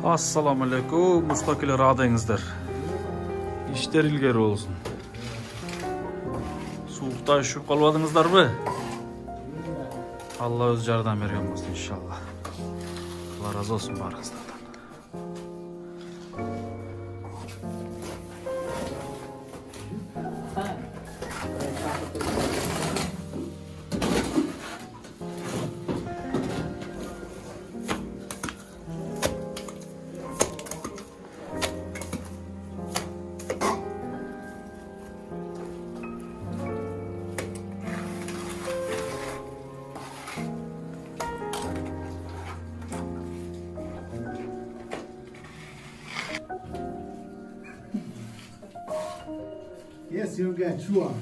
Assalamu alaikum, mustaqil radыңыздар. İşler ilgeri olsun. Soğukta üşüp kalmadыңыздарбы? Allah öz жардам берген болсын inşallah. Allah razı olsun barыңыздардан. Yes, you get chua.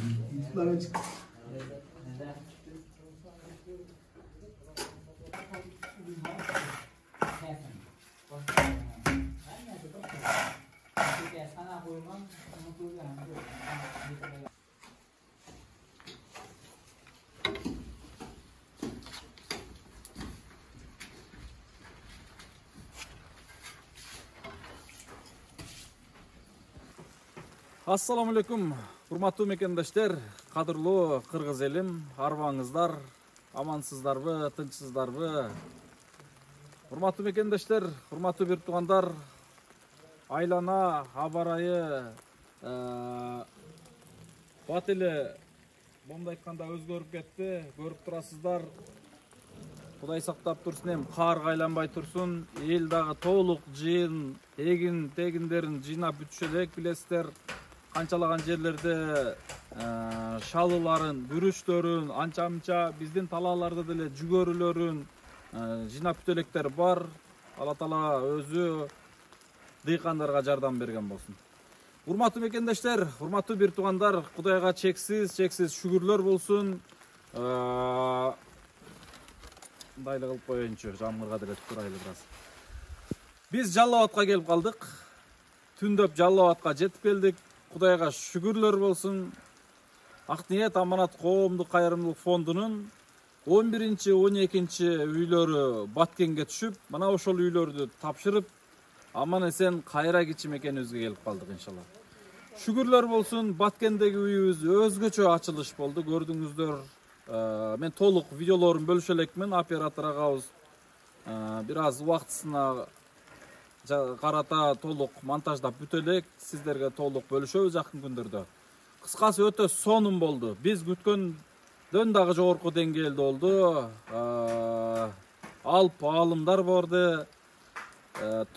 Assalamu alaikum, урматтуу мекендештер, кадырлуу кыргыз элим, арбаңыздар, амансыздарбы, тынчсыздарбы? Урматтуу мекендештер, урматтуу бир туугандар, айлана, абарайы, бат эле момундай айтканда өзгөрүп кетти, көрүп турасыздар. Кудай сактап турсун, эми каарга айланбай турсун, эл дагы толук жыйын, эгин тегиндерин жыйнап бүтүшө элек, билесиздер. Канчалаган жерлерде шалыларын, бүрүчтөрүн, анча-мынча биздин талааларда деле жүгөрүлөрүн жыйнап бүтөлектер бар. Алла Таала өзү дыйкандарга жардам берген болсун. Урматтуу мекендештер, урматтуу бир туугандар, Кудайга чексиз шүгүрлөр болсун. Мындайлы кылып коеюнчу, жамгырга деле турайлы бираз. Биз Жалал Абадка келип калдык. Түндөп Жалал Абадка жетип келдик. Кудайга шүгүрлөр болсун. Ак ниет аманат коомдук кайрымдуулук фондунун 11-12 үйлөрү Баткенге түшүп, мына ошол үйлөрдү тапшырып, аман эсен кайра кичи мекенибизге келип калдык иншалла. Шүгүрлөр болсун, Баткендеги үйүбүз өзгөчө ачылыш болду. Көрдүңүздөр, мен толук видеолорун бөлүшө элекмин, оператор агабыз бир аз убактысына карата толук монтаждап бүтө элек, сиздерге толук бөлүшөбүз жакын күндөрдө. Кыскасы өтө сонун болду. Биз күткөндөн дагы жогорку деңгээлде болду. Алп аалымдар барды,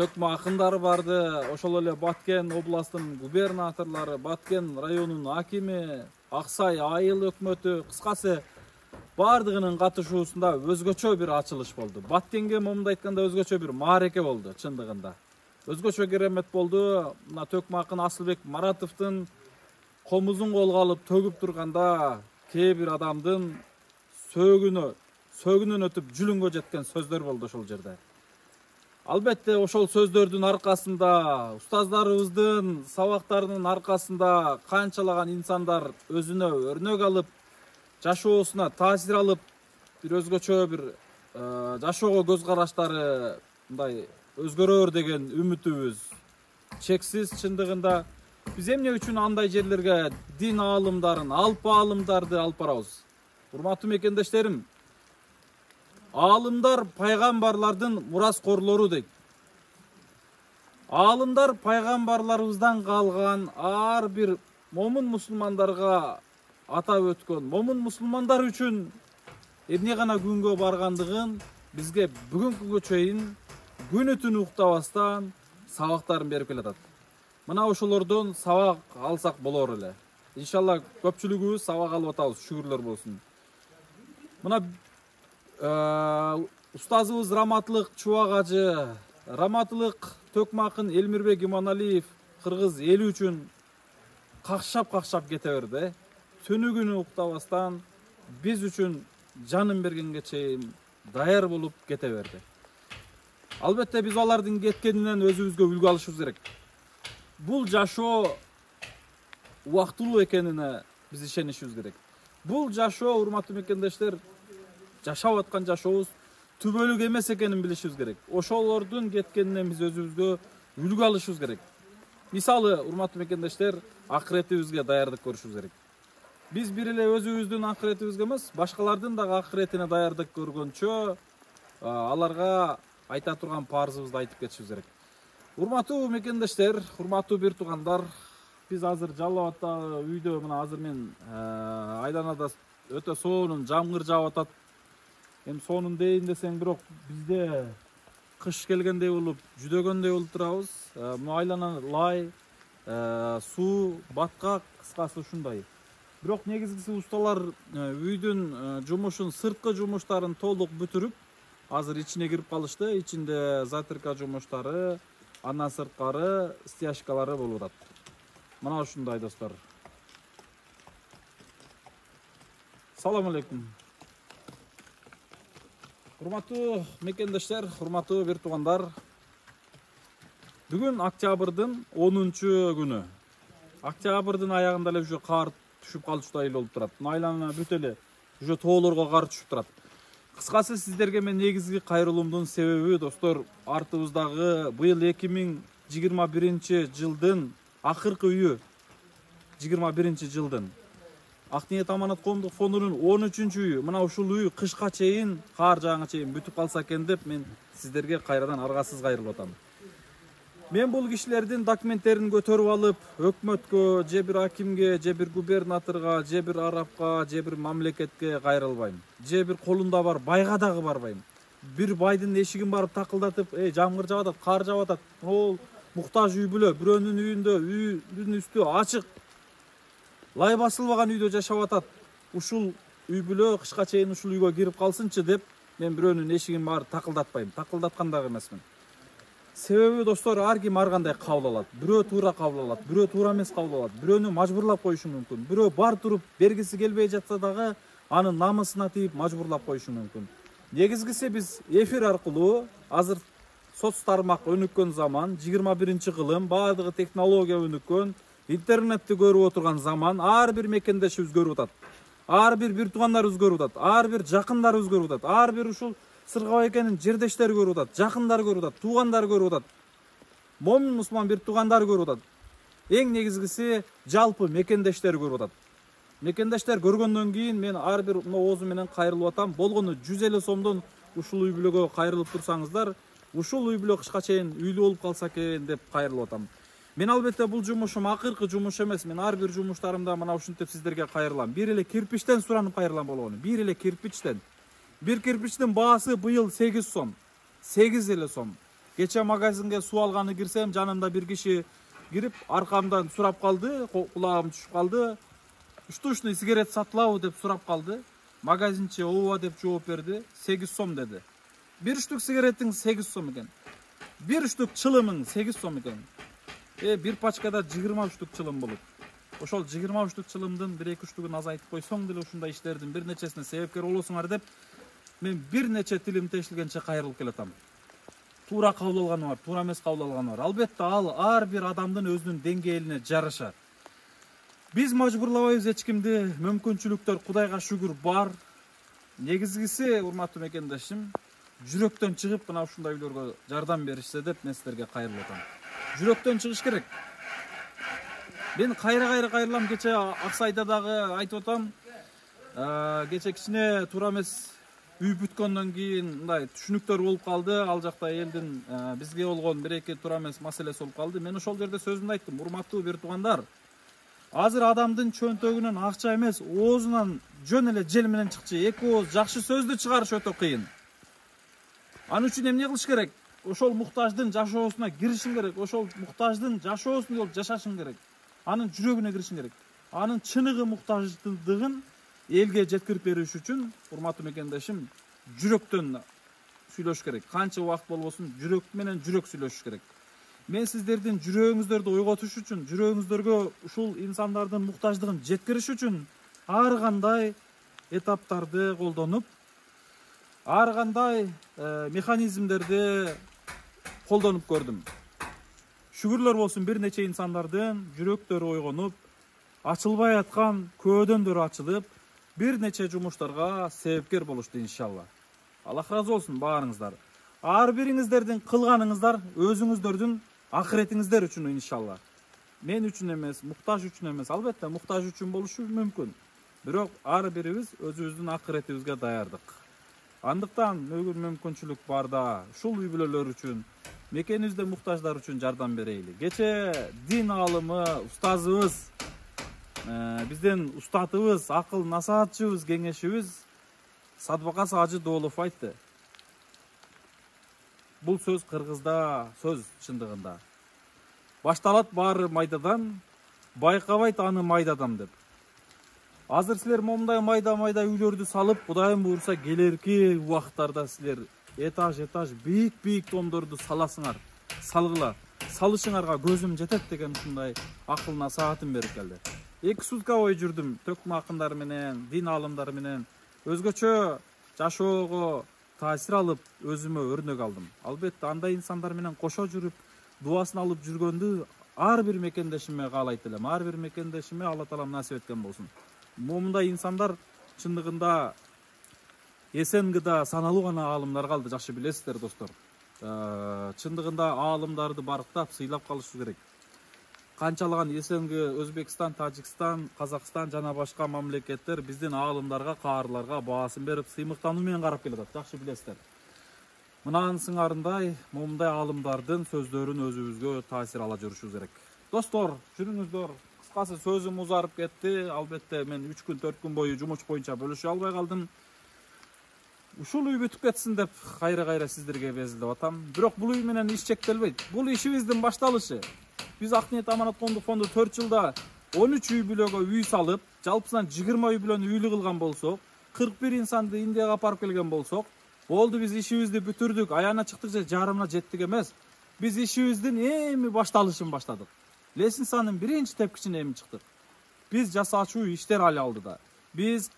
төкмө акындар барды. Ошол эле Баткен областынын губернаторлору, Баткен районунун акими, Аксай айыл өкмөтү, кыскасы бардыгынын катышуусунда өзгөчө бир ачылыш болду. Баткенге момундай айтканда өзгөчө бир маареке болду чындыгында. Өзгөчө керемет болду. Мына төкмө акын Асылбек Маратовдун комузун колго алып төгүп турганда кээ бир адамдын сөөгүнөн өтүп жүлүнгө жеткен сөздөр болду ошол жерде. Албетте ошол сөздөрдүн аркасында, устаздарыбыздын сабактарынын аркасында канчалаган инсандар өзүнө өрнөк алып, жашоосуна таасир алып, бир өзгөчө бир жашоого көз караштары мындай өзгөрөр деген үмүтүбүз чексиз. Чындыгында биз эмне үчүн андай жерлерге дин аалымдарын, алп аалымдарды алып барабыз? Урматтуу мекендештерим, аалымдар пайгамбарлардын мураскорлору дейт. Аалымдар пайгамбарларыбыздан калган ар бир момун мусулмандарга атап өткөн, момун мусулмандар үчүн эмне гана күнгө баргандыгын бизге бүгүнкү күнгө чейин күнү түнү уктабастан сабактарын берип келатат. Мына ошолордон сабак алсак болор эле. Иншалла көпчүлүгүбүз сабак алып атабыз, шүгүрлөр болсун. Мына устазыбыз раматылык Чубак ажы, раматылык Төкмакын Элмирбек Иманалиев кыргыз эли үчүн какшап кете берди. Түнү күнү уктабастан биз үчүн жанын бергенге чейин даяр болуп кете берди. Албетте биз алардын кеткенинен өзүбүзгө үлгү алышыбыз керек. Бул жашоо убактылуу экенине биз ишенишибиз керек. Бул жашоо, урматтуу мекендештер, жашап аткан жашообуз түбөлүк эмес экенин билишибиз керек. Ошолордун кеткенинен биз өзүбүзгө үлгү алышыбыз керек. Мисалы, урматтуу мекендештер, акыретибизге даярдык көрүшүбүз керек. Биз бир эле өзүбүздүн акыретибизге эмес, башкалардын дагы акыретине даярдык көргөнчө аларга айта турган парзыбызды айтып кетишибиз керек. Урматтуу мекендештер, урматтуу бир туугандар, биз азыр Жалал Абадтагы үйдө, мына азыр мен айланада өтө сонун жамгыр жаап атат. Эми сонун дейин десең, бирок бизде кыш келгендей болуп, жүдөгөндөй болуп турабыз. Мына айлана лай, суу, баткак, кыскасы ушундай. Бирок негизгиси усталар үйдүн жумушун, сырткы жумуштарын толук бүтүрүп, азыр ичине кирип калышты. Ичинде затырка жумуштары, андан сырткары, стяжкалары болуп атат. Мына ушундай достор. Салам алейкум. Урматтуу мекендештер, урматтуу бир туугандар. Бүгүн октябрдын 10 күнү. Октябрдын аягында эле уже кар түшүп калыштай эле болуп турат. Айлана бүт эле уже тоолорго кар түшүп турат. Кыскасы, сиздерге мен негизги кайрылуумдун себеби, достор, артыбыздагы быйыл 2021 жылдын акыркы үйү, 21 жылдын Ак Ниет Аманат коомдук фондунун 13 үйү. Мына ушул үй кышка чейин, кар жааганга чейин бүтүп калса экен деп мен сиздерге кайрадан аргасыз кайрылып атам. Мен бул кишилердин документтерин көтөрүп алып, өкмөткө, же бир акимге, же бир губернаторго, же бир арабка, же бир мамлекетке кайрылбайм. Же бир колунда бар байга дагы барбайм. Бир байдын эшигин барып такылдатып, жамгыр жаап атат, кар жаап атат. Ол муктаж үй бүлө, бирөөнүн үйүндө, үйдүн үстү ачык, лай басылбаган үйдө жашап атат. Ушул үй бүлө кышка чейин ушул үйгө кирип калсынчы деп мен бирөөнүн эшигин барып такылдатпайм. Такылдаткан дагы эмесмин. Себеби, достор, ар ким ар кандай кабыл алат. Бирөө туура кабыл алат, бирөө туура эмес кабыл алат. Бирөөнү мажбурлап коюшу мүмкүн. Бирөө бар туруп бергиси келбей жатса дагы анын намысына тийип мажбурлап коюшу мүмкүн. Негизгиси, биз эфир аркылуу, азыр соц тармак өнүккөн заман, 21 кылым, баардыгы технология өнүккөн, интернетти көрүп отурган заман, ар бир мекендешибиз көрүп атат. Ар бир туугандарыбыз көрүп атат. Ар бир жакындарыбыз көрүп атат. Ар бир ушул Сыргабай экенин жердештери көрүп атат, жакындары көрүп атат, туугандары көрүп атат. Момун мусулман бир туугандары көрүп атат. Эң негизгиси жалпы мекендештер көрүп атат. Мекендештер көргөндөн кийин мен ар бир оозу менен кайрылып атам. Болгону 150 сомдон ушул үй бүлөгө кайрылып турсаңыздар, ушул үй бүлө кышка чейин үйлүү болуп калса экен деп кайрылып атам. Мен албетте бул жумушум акыркы жумуш эмес. Мен ар бир жумуштарымда мына ушинтип сиздерге кайрылам. Бир эле кирпичтен суранып кайрылам болгону. Бир эле кирпичтен. Бир кирпичтин баасы быйыл 8 сом. 8 эле сом. Кече магазинге суу алганы кирсем, жанымда бир киши кирип, аркамдан сурап калды, кулагым түшүп калды. Штучный сигарет сатылабы деп сурап калды. Магазинчи ооба деп жооп берди. 8 сом деди. Бир штук сигареттин 8 сом экен. Бир штук чылымың 8 сом экен. Бир пачкада 20 штук чылым болот. Ошол 20 штук чылымдын 1-2 штугун азайтып койсоң деле ушундай иштердин бир нечесине себепкер болосуңар деп мен бир нече тилим тешилгенче кайрылып келатам. Туура кабыл алганы бар, туура эмес кабыл алганы бар. Албетте ал ар бир адамдын өзүнүн деңгээлине жараша. Биз мажбурлабайбыз эч кимди, мүмкүнчүлүктөр Кудайга шүгүр бар. Негизгиси, урматтуу мекендешим, жүрөктөн чыгып мына ушундай үйлөргө жардам беришсе деп мен силерге кайрылып атам. жүрөктөн чыгыш керек. Мен кайра-кайрылам, кече Аксайда дагы айтып атам. Кече кичине туура эмес үй бүткөндөн кийин мындай түшүнүктөр болуп калды. Ал жакта элдин бизге болгон бир эки туура эмес маселеси болуп калды. Мен ошол жерде сөзүмдү айттым. Урматтуу бир туугандар, азыр адамдын чөнтөгүнөн акча эмес, оозунан жөн эле жел менен чыкчы эки ооз жакшы сөздү чыгарыш өтө кыйын. Анын үчүн эмне кылыш керек? Ошол муктаждын жашоосуна киришиң керек. Ошол муктаждын жашоосун болуп жашашың керек. Анын жүрөгүнө киришиң керек. Анын чыныгы муктаждыгын элге жеткирип бериш үчүн, урматтуу мекендешим, жүрөктөн сүйлөш керек. Канча убакыт болбосун жүрөк менен жүрөк сүйлөшүш керек. Мен сиздердин жүрөгүңүздөрдү ойготуш үчүн, жүрөгүңүздөргө ушул инсандардын муктаждыгын жеткириш үчүн ар кандай этаптарды колдонуп, ар кандай механизмдерди колдонуп көрдүм. Шүгүрлөр болсун, бир нече инсандардын жүрөктөрү ойгонуп, ачылбай аткан көөдөндөр ачылып, бир нече жумуштарга себепкер болушту иншалла. Аллах разы болсун баарыңыздар. Ар бириңиздердин кылганыңыздар өзүңүздөрдүн акыретиңиздер үчүн иншалла. Мен үчүн эмес, муктаж үчүн эмес, албетте муктаж үчүн болушу мүмкүн. Бирок ар бирибиз өзүбүздүн акыретибизге даярдык. Андыктан мүмкүнчүлүк барда ушул үй бүлөлөр үчүн, мекенибизде муктаждар үчүн жардам берейли. Кече дин аалымы, устазыбыз, биздин устатыбыз, акыл насаатчыбыз, кеңешибиз Садбакас Ажы Доолов айтты. Бул сөз кыргызда сөз чындыгында. Башталат баары майдадан, байкабайт аны майдадан деп. Азыр силер момундай майда-майда үйлөрдү салып, Кудайым буйруса келерки убакыттарда силер этаж бийик томдорду саласыңар, салгыла. Салышыңарга көзүм жетет деген ушундай акыл насаатын берип келди. 2 сутка бою жүрдүм, төкмө акындар менен, дин аалымдары менен өзгөчө жашоого таасир алып, өзүмө өрнөк алдым. Албетте андай инсандар менен кошо жүрүп, дуасын алып жүргөндү ар бир мекендешиме каалайт элем. Ар бир мекендешиме Алла Таалам насип эткен болсун. Момундай инсандар чындыгында СНГда саналуу гана аалымдар калды, жакшы билесиздер достор. Чындыгында аалымдарды барктап, сыйлап калыш керек. Канчалаган СНГ, Өзбекстан, Тажикстан, Казакстан жана башка мамлекеттер биздин аалымдарга, каарыларга баасын берип, сыймыктануу менен карап келатат, жакшы билесиздер. Мынанын сыңарындай, момундай аалымдардын сөздөрүн өзүбүзгө таасир ала жүрүшүбүз керек. Достор, жүрүңүздөр. Кыскасы сөзүм узарып кетти. Албетте мен 3 күн 4 күн бою жумуш боюнча бөлүшө албай калдым. Ушул үй бүтүп кетсин деп кайра сиздерге безилдеп атам. Бирок бул үй менен иш чектелбейт. Бул ишибиздин башталышы. Биз Ак Ниет Аманат Коомдук фонду 4 жылда 13 үй бүлөгө үй салып, жалпысынан 20 үй бүлөнү үйлүү кылган болсок, 41 инсанды Индияга апарып келген болсок, болду биз ишибизди бүтүрдүк, аяна чыктык же жарымына жеттик эмес. Биз ишибиздин эми башталышын баштадык. Лестницанын биринчи тепкичине эми чыктык. Биз жасаачу иштер али алдыда. Биз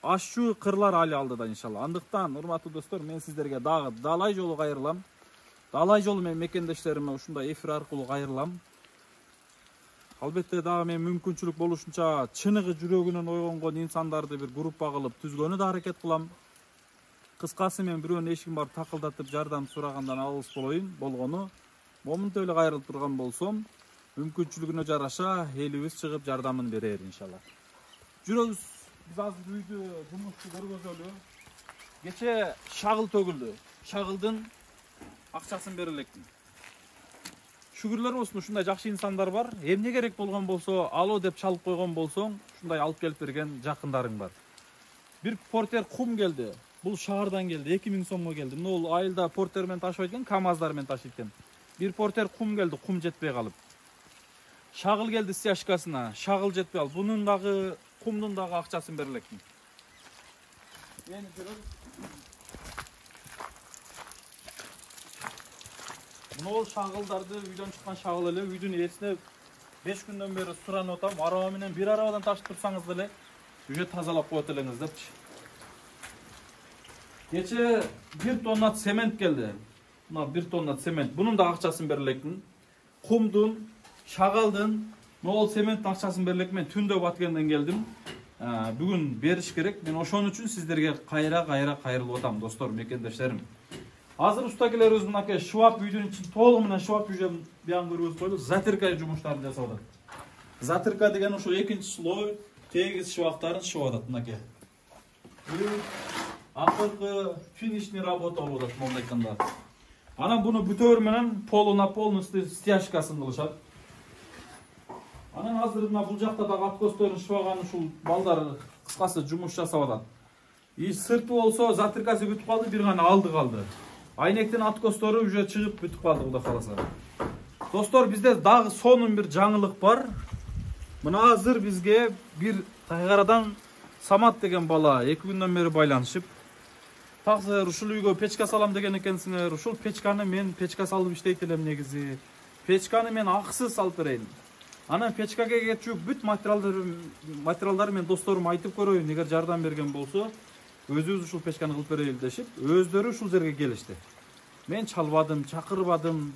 ашчу кырлар али алдыда иншалла. Андыктан, урматтуу достор, мен сиздерге дагы далай жолу кайрылам. Далай жолу мен мекендештериме ушундай эфир аркылуу кайрылам. Албетте дагы мен мүмкүнчүлүк болушунча чыныгы жүрөгүнөн ойгонгон инсандарды бир группа кылып түзгөнү да аракет кылам. Кыскасы мен бирөөнүн эшигин барып такылдатып жардам сурагандан алыс болгону, момунтип эле кайрылып турган болсом, мүмкүнчүлүгүнө жараша элибиз чыгып жардамын берер иншалла. Жүрөбүз, биз азыр үйдү жумушту көргөзөлү. Кече шагыл төгүлдү. Шагылдын акчасын бере электим. Шүгүрлөр болсун, ушундай жакшы инсандар бар. Эмне керек болгон болсо, алуу деп чалып койгон болсоң, ушундай алып келип берген жакындарың бар. Бир портер кум келди. Бул шаардан келди, 2000 сомго келди. Бул айылда портер менен ташыбайт экен, КамАЗдар менен ташыйт экен. Бир портер кум келди, кум жетпей калып. Шагыл келди стяжкасына, шагыл жетпей калып. Бунун дагы, кумдун дагы акчасын бере электим. Эми көрөбүз. Мына шагылдарды үйдөн чыккан шагыл эле, үйдүн ээсине 5 күндөн бери суранып атам. Араба менен бир арабадан ташып турсаңыз деле, үйдө тазалап коет элеңиз депчи. Кече 1 тонна цемент келди. Мына 1 тонна цемент. Бунун да акчасын бере электим. Кумдун, шагалдын, могол цементтин акчасын бере электим. Мен түндө Баткенден келдим. Бүгүн бериш керек. Мен ошон үчүн сиздерге кайра кайрылып атам, достор, мекендештерим. Азыр устакелерибиз мынакей шваб үйдүн ичин толугу менен шваб үйжөн биян көрүбүз койлук. Затирка жумуштарын жасап атат. Затирка деген ошо экинчи слой тегиз швабтарын швап атат мынакей. Акыркы финишный работа болуп атат мондай айтканда. Анан буну бүтөөр менен полу на полностью стяжкасын кылышат. Анан азыр мына бул жакта дагы откосторун швабаган ушул балдар кыскасы жумуш жасап атат. Сырты болсо затиркасы бүтүп калды, бир гана алды калды. Айнектин откостору уже чыгып бүтүп калды, Кудай кааласа. Достор, бизде дагы сонун бир жаңылык бар. Мына азыр бизге бир Тайгарадан Самат деген бала 2 күндөн бери байланышып, "Таксыр, ушул үйгө печка салам деген экенсиңер. Ушул печканы мен печка салып иштейт элем негизи. Печканы мен акысыз алып берейин. Анан печкага кетчү бүт материалдарды мен досторум айтып көрөйүн, эгер жардам берген болсо, өзүбүз ушул печканы кылып берели" дешип, өздөрү ушул жерге келишти. Мен чалбадым, чакырбадым.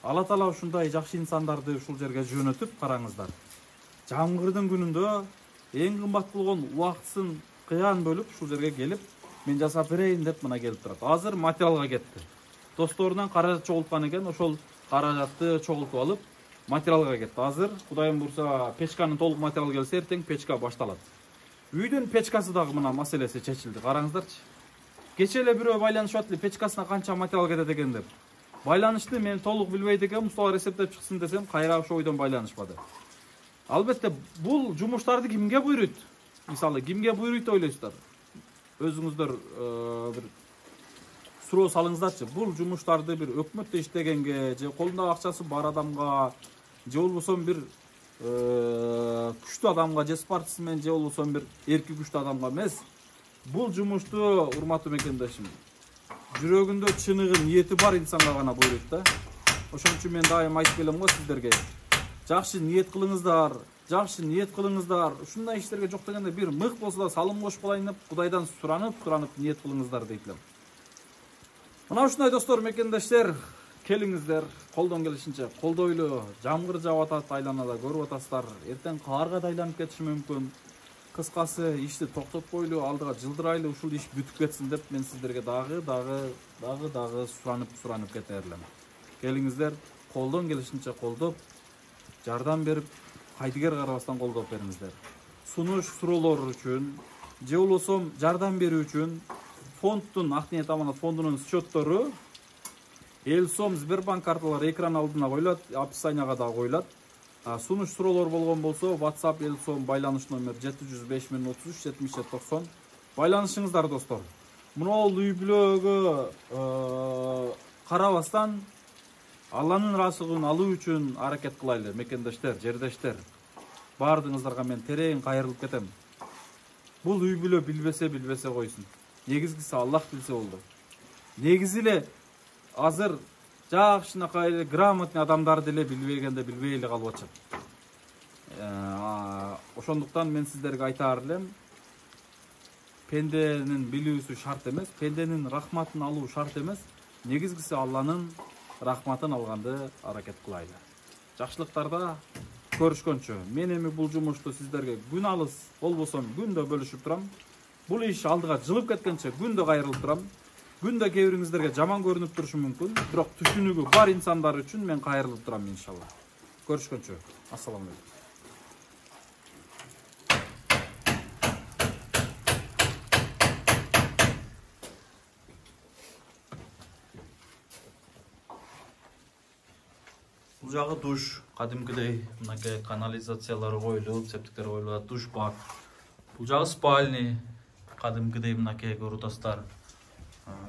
Алла Таала ушундай жакшы инсандарды ушул жерге жөнөтүп, караңыздар. Жамгырдын күнүндө эң кымбат болгон убактысын кыян бөлүп ушул жерге келип, мен жасап берейин деп мына келип турат. Азыр материалга кетти. Досторунан каражат чогулткан экен, ошол каражатты чогултуп алып, материалга кетти. Азыр Кудайым бурса, печканын толук материал келсе, эртең печка башталат. Үйдүн печкасы дагы мына маселеси чечилди. Караңыздарчы. Кече эле бирөө байланышып атты, печкасына канча материал кетет экен деп. Байланышты мен толук билбейт экенмин, усталар эсептеп чыксын десем, кайра ошо ойдон байланышпады. Албетте, бул жумуштарды кимге буйруйт? Мисалы, кимге буйруйт ойлойсуздар? Өзүңүздөр бир суроо салыңыздарчы. Бул жумуштарды бир өкмөттө иштегенге, же колунда акчасы бар адамга, же болбосо бир күчтүү адамга, же спортсмен, же болбосо бир эрки күчтүү адамга эмес. Бул жумушту, урматтуу мекендешим, жүрөгүндө чыныгы, ниети бар инсанга гана буйруйт да. Ошон үчүн мен дайым айтып келем го сиздерге. Жакшы ниет кылыңыздар, жакшы ниет кылыңыздар. Ушундай иштерге жок дегенде бир мык болсо да салым кошуп калайын деп, Кудайдан суранып ниет кылыңыздар дейт элем. Мына ушундай достор, мекендештер, келиңиздер, колдон келишинче колдойлу. Жамгыр жаап атат, айланада көрүп атасыздар. Эртең каарга да айланып кетиши мүмкүн. Кыскасы ишти токтотпойлу, алдыга жылдырайлы, ушул иш бүтүп кетсин деп мен сиздерге дагы суранып кетер элем. Келиңиздер, колдон келишинче колдоп, жардам берип, кайдыгер карабастан колдоп бериңиздер. Сунуш суроолор үчүн, же болбосо жардам берүү үчүн фонддун, Ак ниет аманат фондунун счеттору Элсом Сбербанк карталары экран алдына коюлат, описанияга да коюлат. Сунуш суроолор болгон болсо, WhatsApp Элсом байланыш номер 705 033 7790. Байланышыңыздар достор. Мынол үй бүлөгө карабастан Алланын ыраазычылыгын алуу үчүн аракет кылайлы, мекендештер, жердештер. Бардыңыздарга мен терең кайрылып кетем. Бул үй бүлө билбесе койсун. Негизгиси Аллах билсе болду. Негизи эле азыр жакшынакай грамотный адамдар деле билбегенде билбей эле калып атышат. Ошондуктан мен сиздерге айтаар элем, пенденин билүүсү шарт эмес, пенденин рахматын алуу шарт эмес. Негизгиси Алланын рахматын алганды аракет кылайлы. Жакшылыктарда көрүшкөнчө, мен эми бул жумушту сиздерге күн алыс болбосо күндө бөлүшүп турам. Бул иш алдыга жылып кеткенче күндө кайрылып турам. Күндө кээ бириңиздерге жаман көрүнүп турушу мүмкүн, бирок түшүнүгү бар инсандар үчүн мен кайрылып турам иншалла. Көрүшкөнчө. Ассаламу алейкум. Бул жагы душ, кадимкидей мынакей канализациялары коюлуп, септиктер коюлуп, душ бар. Бул жагы спальный, кадимкидей мынакей көрүп атасыздар.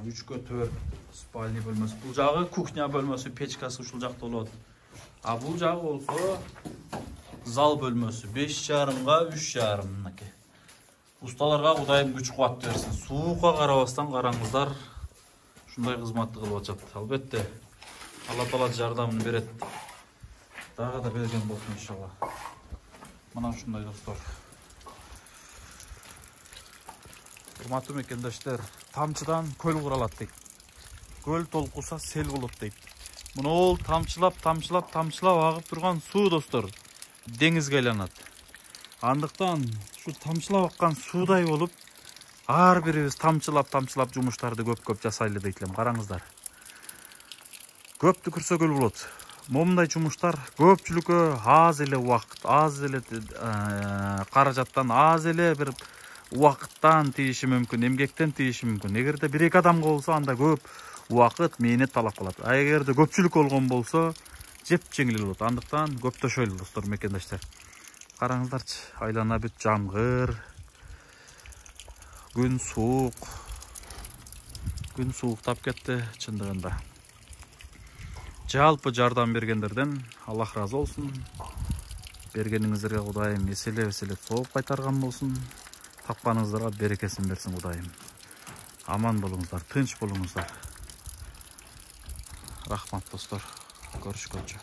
3/4 спальный бөлмөсү. Бул жагы кухня бөлмөсү, печкасы ушул жакта болот. Бул жагы болсо зал бөлмөсү, 5,5 3,5 мынакей. Усталарга Кудайым күч кубат берсин. Суукка карабастан караңыздар, ушундай кызматты кылып атышат. Албетте Алла Таала жардамын берет. Дагы да берген болсун иншалла. Мына ушундай достор. Урматтуу мекендештер, тамчыдан көл куралат дейт. Көл толкуса сел болот дейт. Мынол тамчылап агып турган суу достор деңизге айланат. Андыктан ушу тамчылап аккан суудай болуп, ар бирибиз тамчылап жумуштарды көп жасайлы дейт элем. Караңыздар. Көптү көрсөгөл болот. Момундай жумуштар көпчүлүккө аз эле убакыт, аз эле каражаттан, аз эле бир убакыттан тийиши мүмкүн, эмгектен тийиши мүмкүн. Эгерде 1-2 адамга болсо, анда көп убакыт, мээнет талап кылат. А эгерде көпчүлүк болгон болсо, жеп жеңил болот. Андыктан көптөшөйлү достор, мекендаштар. Караңыздарчы, айлана бүт жамгыр. Күн сууктап кетти чындыгында. Жалпы жардам бергендерден Аллах разы болсун. Бергениңиздерге Кудайым эселеп сооп кайтарган болсун. Тапканыңыздарга берекесин берсин Кудайым. Аман болуңуздар, тынч болуңуздар. Рахмат достор. Көрүшкөнчө.